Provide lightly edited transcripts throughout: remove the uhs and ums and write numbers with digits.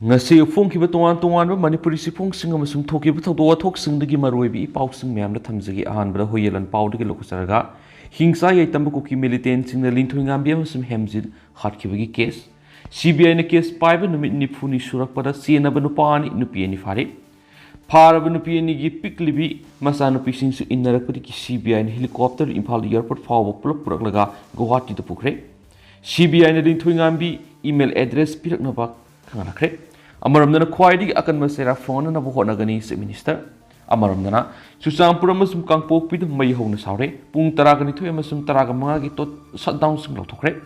ngasi ufungkiba tongan manipuri sipungsing amasung thokiba thawdo wathoksingi maroibi ipausing myamna thamjagi ahanbada hoyelan paudagi lokusaraga hingsa yaitamba kuki militant singna Lingthoingambi amasum hemjid hatkibagi case CBI na case paiba numit nipuni surakpada sienaba nupani nupi ani fare faraba nupi ani gi piklibi masa nupi singsu innarakpadi ki CBI na helicopter Imphal airport fawba pulak puraklaga Guwahati da pukre CBI na Lingthoingambi email address piraknaba khangalakre Amaramdana khwaidi akan masera phone na bohonagani se minister Amaramdana Susampur amasum kangpok pid mai hona saure pung taragani thu amasum taraga manga gi tot shutdown sing lothokre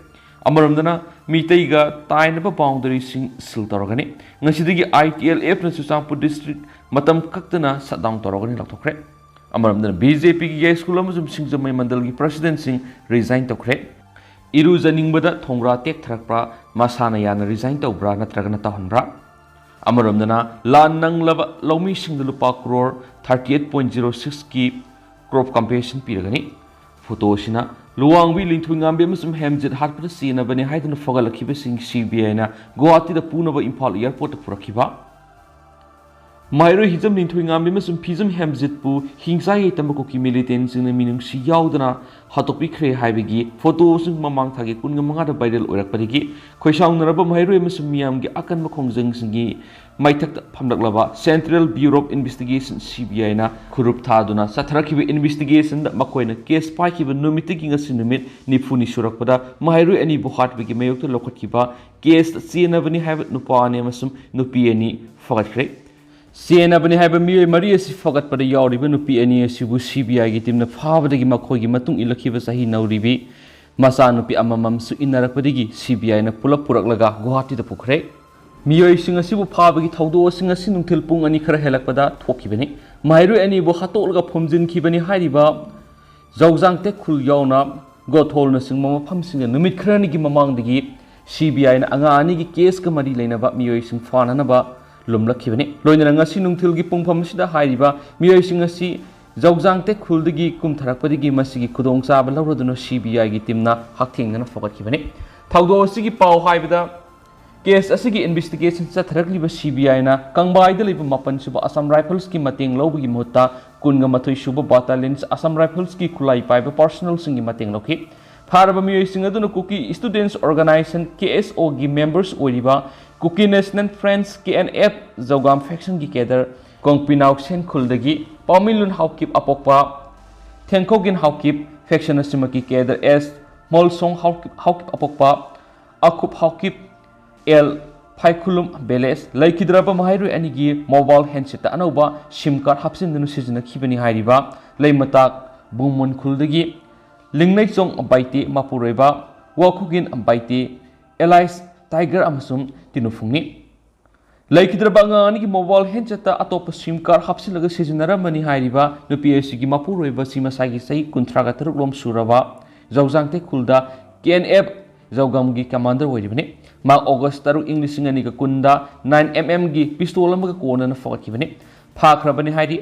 Amaramdana Meetei ga tainaba boundary sing sil toragani ngasidagi ITLF na Susampur district matam kaktana shutdown toragani lothokre Amaramdana BJP gi school amasum singjamai mandal gi president sing resign tokre Iru janingbada thongra tek thrakpra masana yana resign tobra natragana tahonbra Amaramdana lan nanglaba laumi singda lupa crore 38.06 ki crop compensation piragani photo sina luwangbi Lingthoingambi amasum hemjit hatpada sina bani haiduna fogalakiba sing CBI na Guwahati da punaba Imphal airport purakiba Mairo hijam Lingthoingambi amasum phijam hemjit pu hingsa yaitamba kuki militant singna minungsi yaudana hatokpi khre haibagi photo sing mamang thagi kunga manga da viral oirakpadigi khoisaungnaraba mairo amasum miyamgi akanba khongjang singi maithak phamlaklaba Central Bureau of Investigation CBI na khurup thaduna satharakiba investigation da makoina case paikiba numitigi ngasi numit nifuni surakpada mairo ani buhatbigi mayokta lokhatkiba case chenabani haibat nupani amasum nupi ani fogatkre chenabani haiba miyoi mari asi fogatpada yauriba nupi ani asibu CBI gi timna phabadagi makhoigi matung ilakhiba sahi nauribi masa nupi amamam su inarakpadigi CBI na pulap puraklaga Guwahati da pukre Miyoi sing asibu phabagi thawdo sing asi nungthil pung ani khara helakpada thokibani mairo ani bo hatolga phomjin khibani hairiba zawjangte khul yauna gothol na sing mama pham sing numit khrani gi mamangdagi CBI na anga ani gi case ka mari leinaba miyoi sing fanana ba lumlakhibani loinara ngasi nungthil gi pungpham sida hairiba miyoi sing asi zawjangte khuldagi kumtharakpadagi masigi khudongcha ba lawroduna CBI gi timna hakthengna fogatkibani thawdo asigi paw haibada Case asigi investigation sa tharakliba CBI na kangbai da liba mapan suba Assam Rifles ki mateng lawbagi mohta kunga mathoi suba battalion Assam Rifles ki khulai paiba personal singi mateng lawki pharaba miyoi sing aduna Kuki Students Organization KSO gi members oiriba Kuki National Friends KNF Zawgam faction gi kedar kongpinauk sen khuldagi pamilun haukip apokpa thengkogin haukip faction asimaki kedar S molsong haukip apokpa akup haukip El Paikulum Beles Laikidraba Mahairu Anigi mobile handset Anoba SIM card hapsin dunu sizina khibani hairiba Laimatak Bungmun Kuldagi Lingnai Chong Baiti Mapureba Wakugin Baiti Elias Tiger Amasum Tinufungni Laikidraba Anigi mobile handset atop SIM card hapsin laga sizinara mani hairiba Nupi gi Mapureba Simasagi Sai Kuntraga Taruklom Suraba Zawjangte Kulda KNF Zawgamgi commander oiribani ma August taru English ngani ka kunda 9mm gi pistol amaga kona na fogatkibani phakhrabani hairi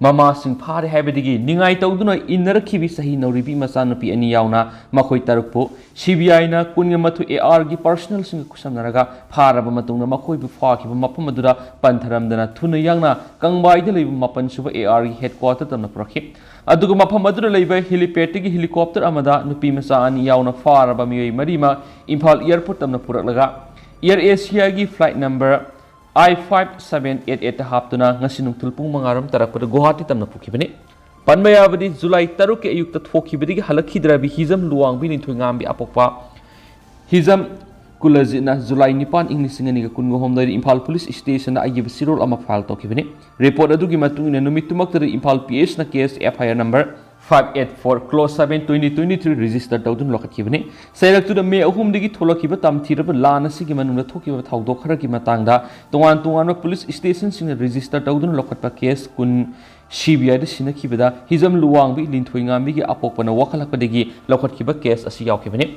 mama sing phare haibadigi ningai tawduna innarakhibi sahi nauribi masa nupi ani yauna makhoi tarukpo CBI na kunya mathu AR gi personal sing kusamnaraga pharaba matungna makhoi bu phakhiba mapam adura pantharamdana thuna yangna kangbai de leibu mapan suba AR gi headquarter tamna prakhi aduga mapam adura leiba helipad gi helicopter amada nupi masa ani yauna pharaba miyoi marima Imphal airport tamna puraklaga Air Asia gi flight number I5788 haptuna ngasi nungthul pung mangaram tarakpada Guwahati tamna pukibani panmayabadi July 3 ke ayuk ta thokibadi halakhidrabi hijam luwangbi Lingthoingambi apokpa hijam kulazina July 9 English ngani ga kungo homdari Imphal police station na ayib sirol ama file tokibani report adugi matungina numitumaktari Imphal PS na case FIR number 584 close 7 2023 register tawdun lokatkibani sairak tu da me ahum digi tholakiba tamthiraba lana sigi manungna thokiba thawdo khara ki matangda tongan police station sing register tawdun lokatpa case kun CBI da sinakibada hijam luwangbi Lingthoingambi gi apokpana wakhalakpadagi lokatkiba case asi yaukibani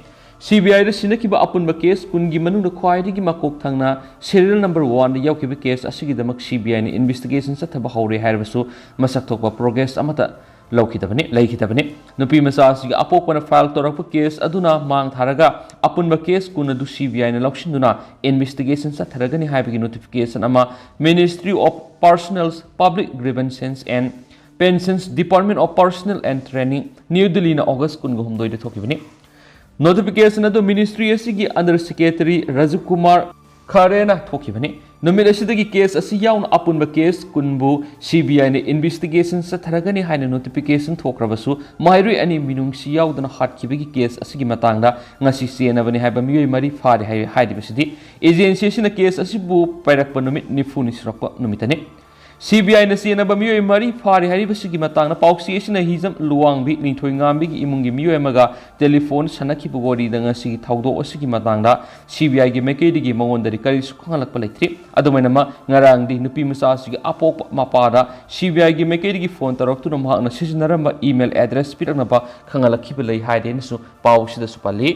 CBI da sinakiba apunba case kungi manungda khwaidigi makok thangna serial number 1 da yaukiba case asigi damak CBI ni investigation sa thaba hore haibasu masak thokba progress amata लौखिदबने लेखिदबने नुपी मसासी अपोपना file तौरप case अदुना मांग थारगा अपुनबा केस कुन अदु सीबीआई न लौक्षिंदुना इन्वेस्टिगेशन चथरगनि हाइबगी नोटिफिकेशन अमा ministry of personnels public grievances and pensions department of personnel and training new Delhi न अगस्त कुन हुमदोइदे थोकिबनि नोटिफिकेशन अदु मिनिस्ट्री असिगी अंडर सेक्रेटरी राजीव कुमार खरेना थोकिबनि नुमित असिदगी केस असि याउन अपुनबा केस कुनबु सीबीआई ने इन्वेस्टिगेशन चथरगनि हाइना नोटिफिकेशन थोक्रबसु माइरुई अनि मिनुंगसि याउदना हाटखिबगी केस असिगी मतंगदा ngasi सेनबनि हाइबा मियोय मरि फारे हाइदिबसिदि एजेंसी सिना केस असिबु पैरकप नुमित निफुनि सुरकप नुमितने सीबीआई ने सेनब मियोय मरि फारे हाइबसिगी मतंगना पाउक्सी सिना हिजम लुवांगबी लिंथोइंगांबी इमुंगी मियोय मगा टेलीफोन सनखिबु वोरी दंगसि थाउदो असिगी मतंगदा सीबीआई गी मेकेदिगी मंगोंदरि करि सुखंगलकप लेथ्रि अदुमैनम ngarangdi nupi masasiga apok mapada CBI gi mekedigi phone taroktu mahakna sizinaramba email address piraknaba khangalakhiba lei haidenisu pawsida supali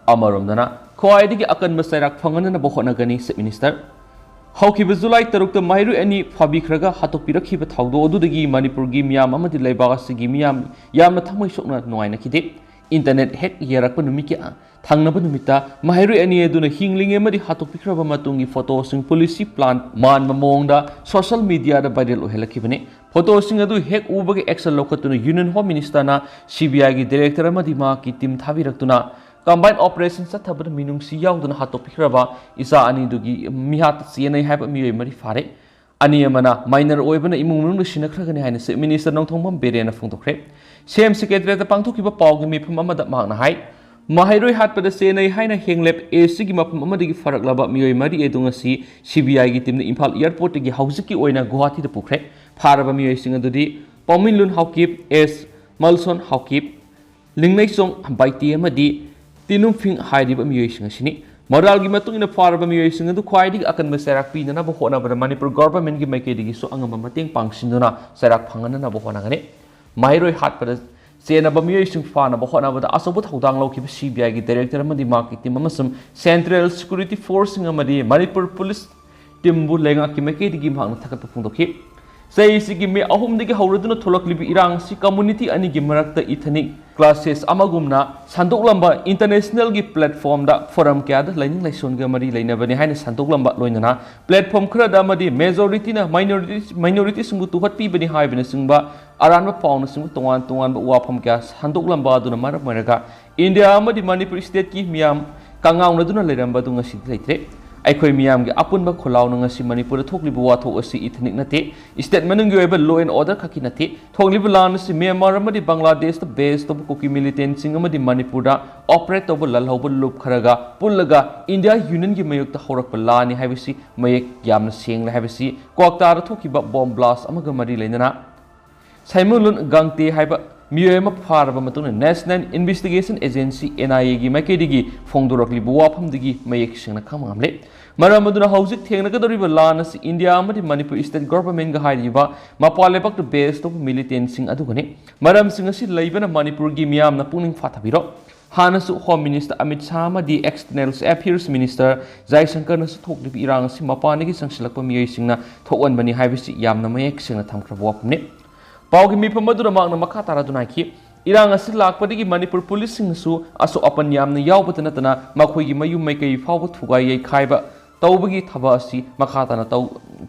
amaromdana khoaidigi akan masairak phangana bohonagani se minister haukiba July tarukta mairu ani fabikhraga hatokpirakhiba thawdo odudagi Manipur gi miyam amadi leibagasi miyam yamna thamai sokna noaina khide internet hack yarakpa numiki thangna numita mahairu ani aduna hinglinge mari hatokpikraba matungi photo sing policy plan man mamongda social media da viral ohelakibane photo sing adu hack ubage action lokatuna union home minister na CBI gi director amadi ma ki team thabiraktuna combined operations sathabada minungsi yauduna hatokpikraba isa ani dugi mihat sienai haba miyoi mari fare ani amana minor oibana imung munung sinakragani haina se minister nongthongbam berena phungtokre sem secretary ta pangthokiba pawgi mifum amada magna hai Mahairoi hatpada senai haina henglep esigi mapum amadigi faraklaba miyoi mari edungasi CBI gi team Imphal airport gi hauziki oina Guwahati da pukre pharaba miyoi sing adudi Pauminlun Haukip S Malson Haukip Lingnaisong Baiti amadi Tinumphing hairiba miyoi sing asini Moral gi matungina pharaba miyoi sing adu khwaidigi akan masarak pinana bo hona ba Manipur government gi makedigi so angama mateng pangsinduna sarak phangana na bo hona ngane Mahairoi hatpada Senaba miyoi sing fana ba hona ba asobu thodang lokhiba CBI gi director amadi market team amasum Central Security Force amadi Manipur Police team bu lenga ki mekedi gi mhangna thakatpa phungdokhi sei sigi me ahum digi hauraduna tholaklibi irang si community ani gi marakta ethnic classes amagumna sandoklamba international gi platform da forum kya da laining laison ga mari lainabani haina sandoklamba loinana platform khra da madi majority na minority sungu tuhat pi bani haibani singba aranba pauna singu tongan ba wafam kya sandoklamba aduna marak maraga India amadi Manipur state ki miyam kangaung na duna leiramba dunga si leitre Aikoi miyam gi apunba kholaw na ngasi Manipur thoklibu wathok asi ethnic nate state manungi oiba law and order khaki nate thoklibu lan si Myanmar amadi Bangladesh the base to koki militant sing amadi Manipur da operate to lalhob loop kharaga pullaga India Union gi mayuk ta horak lani habisi mayek yamna seng la habisi kwaktar thokiba bomb blast amaga mari leinana Saimulun gangte haiba Miyama Farba Matuna National Investigation Agency NIA gi makedigi phongdorokli buwafam digi mayek singna khamangamle Maramaduna Hausik Tenakadoriba Lanas India amadi Manipur state government ga hairiba mapalebak to base to militant sing adugane Maram singasi laibana Manipur gi miyam na puning fathabiro Hanasu Home Minister Amit Shah amadi External Affairs Minister Jai Shankar nasu thoklibi irang si mapanigi sangsilakpa miyoi singna thokwanbani haibisi yamna mayek singna thamkrabwapne Paugi mi pamadura magna makatara dunaki irang asi lakpadigi Manipur police singsu aso apan yamna yawbata natana makhoi gi mayum mai kai fawba thugai yai khaiba tawbagi thaba asi makhatana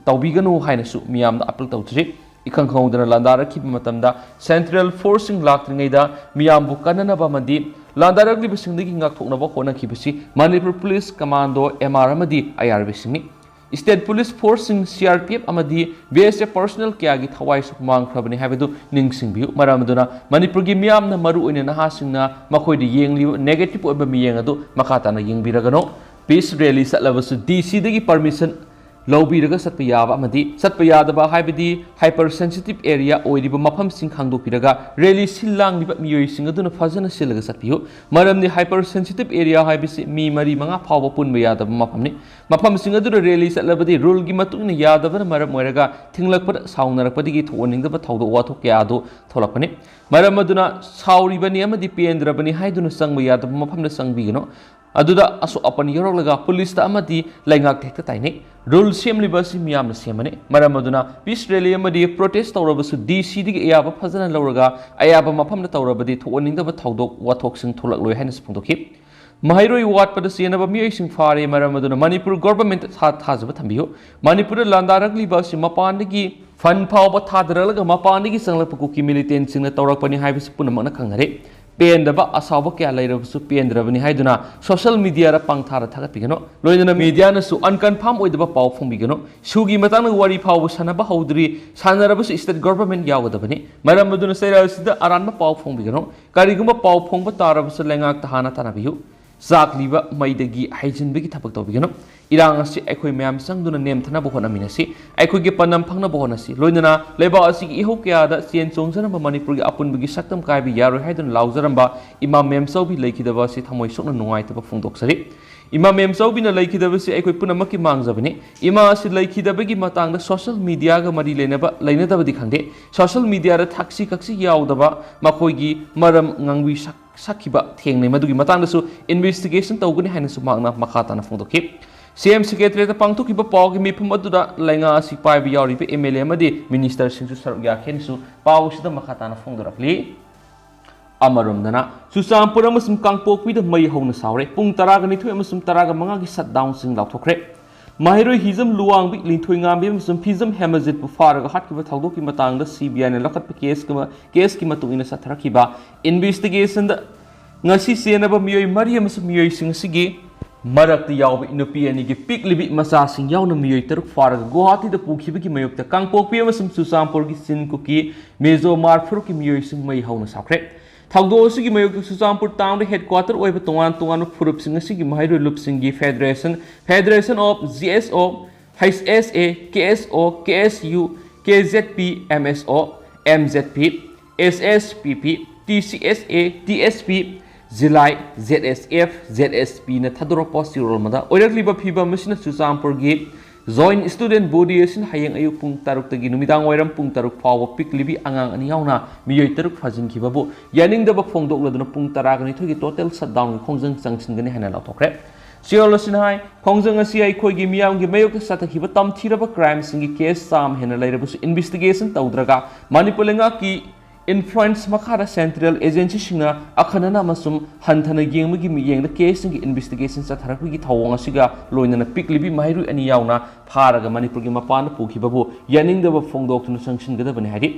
tawbiganu hainasu miyamna appeal tawtri ikhang khawdana landarakhi matamda Central Forcing laktringaida miyambu kananaba madi landarakli bisingdigi ngakthoknaba honakibasi Manipur Police Commando MR amadi IRB singni State Police Forcing CRPF amadi BSF personnel kya gi thawai su mang khrabani habadu ningsing biu maramaduna Manipur gi miyam na maru oina na hasingna makhoi di yengli negative oba miyeng adu makata na yengbiragano peace rally satlabasu DC dagi permission lobiraga satpayaba amadi satpayadaba haibadi hypersensitive area oiriba mafam sing khangdokiraga rally silang liba miyoi sing aduna fazana silaga satpiu maramni hypersensitive area haibisi mi mari manga phawa punba yadaba mafamni mafam sing aduna rally satlabadi rule gi matungna yadaba maram moiraga thinglakpa saungarakpadigi thoningdaba thawdo wathok kya adu tholakpani maram aduna sauribani amadi pendrabani haiduna sangba yadaba mafamna sangbigano अदुदा असो अपन यौरलगा police दा अमदी लैंगाक हेक्ता ताइने rule सेमलिबा सि मियामना सेमने मरम अदुना piece rally अमदी protest तौरबसु DC दिग अयाबा फजना लौरगा अयाबा मफमना तौरबदी थोनिंगदबा थौदोक वाथोकसिंग थोलक्लोय highness फोंदोखि महाइरोई वाटपद सेनबा मियोइसिंग फारे मरम अदुना Manipur government थाजब थंबियो Manipur लांदारगलिबा सि मपानदगी fun फावबा थादरलगा मपानदगी संगलप cookie militant सिंगना तौरकपनि हाइबस पुनमना खंगरे पेंदबा असाव क्या लेरबसु पेंद्रबनि हाइदुना social media रा पांगथारा थागपिगनो लोइदना मीडिया नसु अनकन्फर्म ओइदबा पाव फोंबिगनो सुगी मतंग वारी फाव सनबा हौद्री सानरबसु स्टेट गवर्नमेंट यावदबनि मरम अदुना सेरासिदा अरानबा पाव फोंबिगनो करिगुम पाव फोंबा तारबसु लेंगाक तहाना तनाबियु जाकलिबा मैदगी हाइजिनबगी थबक तौबिगनो इरांग असि अखोय म्याम संगदुना नेमथना बहोनामिनसि अखोयगे पन्नम फंगना बहोनसि लोइदना लेबा असि इहो क्यादा चेन चोंजनबा मणिपुरगी अपुनबगी सक्तम कायबि यारो हाइदुना लाउजरंबा इमा मेमसौबि लेखिदबासि थमोय सोकना नुंगाइतबा फोंदोकसरि इमा मेमसौबिना लेखिदबासि अखोय पुनमकी मांगजबनि इमा असि लेखिदबगी मतांगदा सोशल मीडियागा मरि लेनदबदि खंगदे सोशल मीडिया रा थाक्सी कक्सी यावदबा मखोयगी मरम ngangbui sakhiba thengne madugi matangdasu investigation tawgani hainasu magna makhatana phongdokhi CM secretary ta pangthokiba pawgi mifum aduda lainga asi paibi yauri pe MLA amadi minister singsu sarugya khensu pawsida makhatana phongdorakli amarumdana susampura amasum kangpokwi da mai howna saure pung 12 amasum 15 gi shutdown sing lauthokre mahiroi hizam luangbi Lingthoingambi amasum phizam hemazit pu faraga hatkiba thawdoki matangda CBI na lakhat case ki matungina satharakiba investigation da ngasi senaba miyoi mari amasum miyoi sing sigi marakta yawbi nupi ani gi piklibi masa sing yawna miyoi taruk faraga Guwahati da pukhibagi mayokta kangpokpi amasum Susampur gi sinkuki mezo marfur ki miyoi sing mai hawna sakre थौदो असुगी मयोक सुचामपुर town headquarter ओइब तोंगान फुरुप सिंग असुगी महाइरो लुप सिंगी federation of GSO HSA KSO KSU KZP MSO MZP SSPP TCSA TSP Zilai ZSF ZSP na thadoropo sirol mada oirakliba phiba masina Suchampurgi joint student body asin hayeng ayuk pung taruk tagi numidang oiram pung taruk fawa piklibi angang ani yauna miyoi taruk fajin khibabu yaning da bak phongdok laduna pung taragani thogi total shutdown khongjang changsin gani hana lauthokre siol asin hai khongjang asi ai khoi gi miyam gi mayok sata khiba tam thiraba crime singi case sam hena lairabu investigation tawdraga manipulenga ki influence makhara central agency singna akhanana masum hanthana yengmagi miyengda case singi investigation satharakgi thawong asiga loinana piklibi mahiru ani yauna pharaga manipurgi mapana pukhibabu yaningdaba phongdoktuna sanction gadabani hari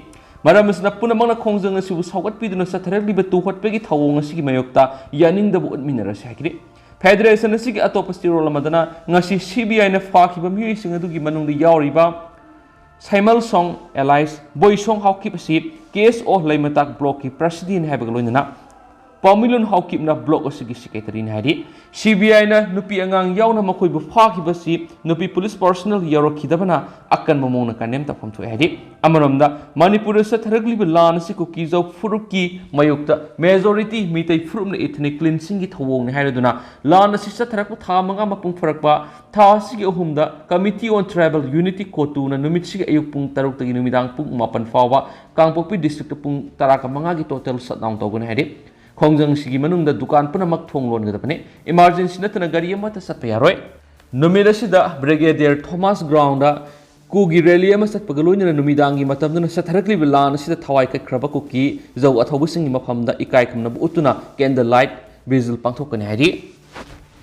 maramasna punamangna khongjang asibu saugat piduna satharakliba tuhotpegi thawong asigi mayokta yaningdaba utminara sakri federation asigi atopa stirol amadana ngasi CBI na fakhiba miyi singadugi manungda yawriba Saimal Song Allies Boy Song Hawkip Asip Case of Laimatak Block ki President Habagaloina Pamilun Hawkip na Block Osigi Secretary Hadi CBI na Nupi Angang Yauna Makoi Bufaki Basip Nupi Police Personnel Yaro Kidabana Akan Mamona Kanem Tapam to Hadi Amaramda Manipur Sataragli Lan Sikukizo Furuki Mayukta Majority Meetei from the ethnic cleansing it Hawong Haraduna Lan Sisatarak Tamanga Mapung Farakba Tasigi Ohumda Committee on Tribal Unity Kotuna Numitsi Ayuk Pung Taruk the Numidang Pung Mapan Fawa Kangpopi District Pung Tarakamanga total shutdown Togan Hadi Khongjang sigi manungda dukan punamak thonglon gadapane emergency natana gari amata satpayaroi numida sida brigadier Thomas Ground da kugi rally ama satpagaloina numidangi matamduna satharakli bilan sida thawai ka kraba kuki jau athobusingi mafamda ikai kamna utuna candle light vigil pangthokani hari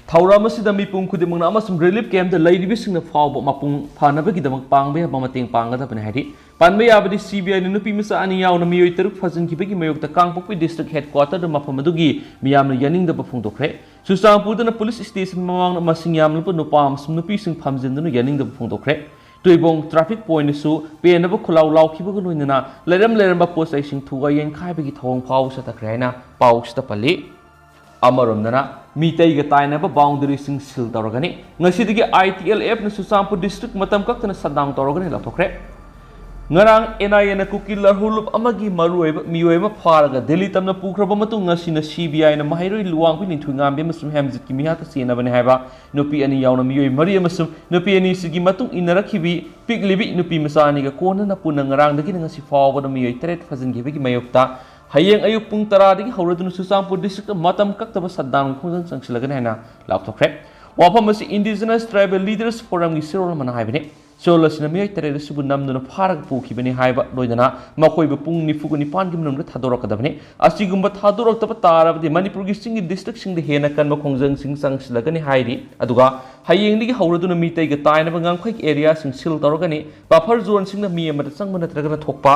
Thauram asida mipung khudimangna amasum relief camp da lairibisingna fawba mapung phanabagi damak pangbe bamateng pangadapane hari Panbe abadi CBI ni nupi misa ani yauna miyoi taruk fazin kibagi mayokta Kangpokpi district headquarter da mafamadugi miyamna yaning da bafungdokre Susampur da police station mamang masing yamna pa nupam sum nupi sing phamjin da yaning da bafungdokre Tuibong traffic point su penaba khulaw law kibaga loinana leram ba post sing thuga yen khai bagi thong phaw sa takraina paw sta pali Amaramdana Meetei ga tainaba boundary sing sil toragani ngasidigi ITLF na Susampur district matam kaktana shutdown toragani lathokre Ngarang NIA na kukila hulup amagi marueba miyoema faraga Delhi tamna pukraba matung ngasina CBI na mahiroi luang pi Lingthoingambi amasum hemzit ki mihata senabani haiba nupi ani yauna miyoi mari amasum nupi ani sigi matung inarakhibi piklibi nupi masani ga kona na punang ngarang dagi ngasi fawa na miyoi teret fazin gibi ki mayokta hayeng ayuk pung taradagi hauraduna Chuchangpur district matam kaktaba sadang khongjang changsilagani haina laukthokre wafam asi indigenous tribal leaders forum gi sirol mana haibani Solasina miyai tere subu namduna pharag pukibani haiba loidana makoiba pung nifugu nipan gi manumda thadorakadabani asigumba thadoraktaba tarabadi Manipur gi singi district sing de hena kanba khongjang sing sangsilagani hairi aduga hayengdigi hauraduna Meetei ga tainaba ngangkhoi area sing sil toragani buffer zone sing na mi amada changmana tragana thokpa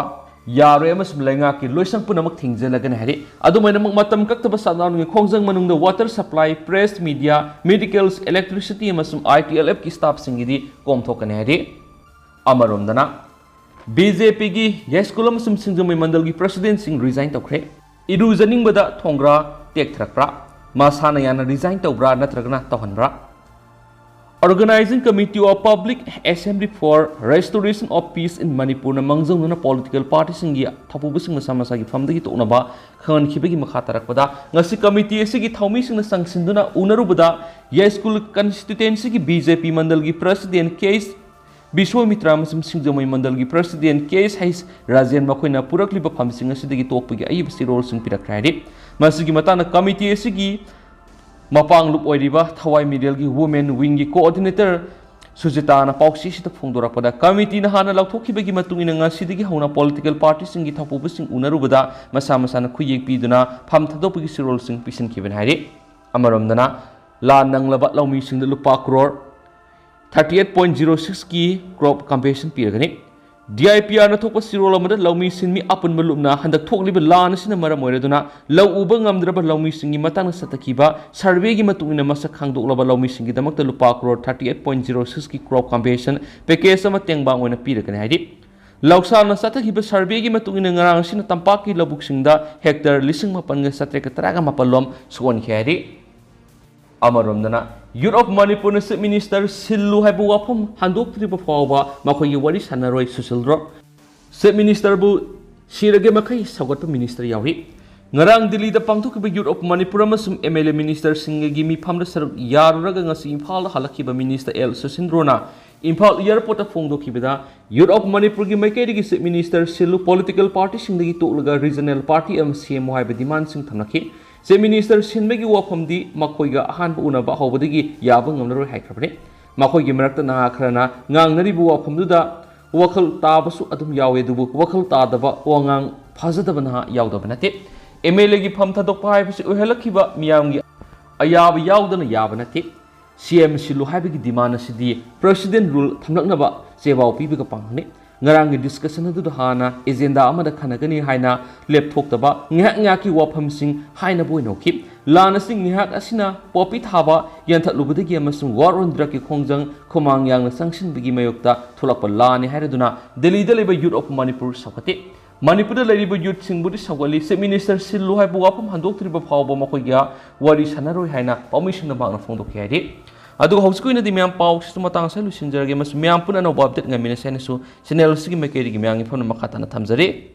yaro emas mlenga ki loisang punamak thingjelagani hari adumaina mak matam kaktaba sanarungi khongjang manungda water supply press media medicals electricity emasum ITLF ki staff singidi komthokani hari amaromdana BJP gi yeskulam sum singjamai mandal gi president sing resign tokre irujaning bada thongra tekthrakra masana yana resign tobra natragana tohanbra Organizing Committee of Public Assembly for Restoration of Peace in Manipur na mangjong na political party singi thapubu sing sama sagi famdagi to naba khan khibagi makha tarakpada ngasi committee sigi thaumi sing na sangsinduna unarubada yeschool constituency gi BJP mandal gi president case Biswa Mitra masum singjamai mandal gi president case hais Rajen makoina purakli ba pham sing asidagi tokpagi ayib sirol sing pirakradi masigi matana committee sigi Mapang lup oiriba Thawai Medial gi women wing gi coordinator Sujita na pauksi sita phongdora pada committee na hana lauthokibagi matung ina ngasidagi hauna political party singi thapubu sing unarubada masa masa na khuyek piduna pham thadopagi sirol sing pisin kiben hairi amaromdana la nanglaba laumi sing da lupa crore 38.06 ki crop compensation piragani DIPR na thokpa sirol amada laumi sinmi apun malumna handak thokliba lan sina maram oiraduna lau uba ngamdraba laumi singi matang satakiba survey gi matungina masak khangdoklaba laumi singi damakta lupa crore 38.06 ki crop compensation package ama tengbang oina piragani haidi lausa na satakiba survey gi matungina ngarang sina tampaki labuk singda hectare lising mapanga satreka taraga mapalom suon khari amaromdana Youth of Manipur na Minister Sillu haibu wapum handok triba fawa makoy wari sanaroi susildro se minister bu sirage makai sagot minister yawi ngarang Delhi da pangthok ba Youth of Manipur amasum MLA minister singi mi phamda saruk yaruraga ngasi imphal halakhiba minister L Susindrona Imphal airport phongdokibada Youth of Manipur gi maikaidagi se minister Sillu political party singdagi tolaga regional party am CM haiba demand sing thamnaki Se minister sinbegi wafamdi makoiga ahanba unaba hawbadagi yaba ngamnaroi haikrabane makoigi marakta na kharana ngangnaribu wafamduda wakhal tabasu adum yawe dubu wakhal tadaba wangang phajadaba na yawdaba nate MLA gi pham thadokpa haibasi uhelakhiba miyamgi ayaba yawdana yaba nate CM Sillu haibagi demand asidi president rule thamlaknaba chebaw pibiga pangne ngarang discussion adu hana agenda amada khanagani haina lepthoktaba ngha ngha ki wafam sing haina boino khip lana sing ngha asina popi thaba yantha lubudagi amasung warondra ki khongjang khomang yang na sangsin bigi mayokta tholakpa lani hairaduna Delhi da leba Youth of Manipur sakate Manipur da leba youth sing budi sawali se minister Sillu haibu wafam handok triba phawba makoiga wari sanaroi haina permission na bangna phongdokhi haidi Aduh hauskoina di miam pau situ matang sai lusinjarage mas miam pun ano update ngamina sai su channel sigi mekeri gi miang phone makata na thamjare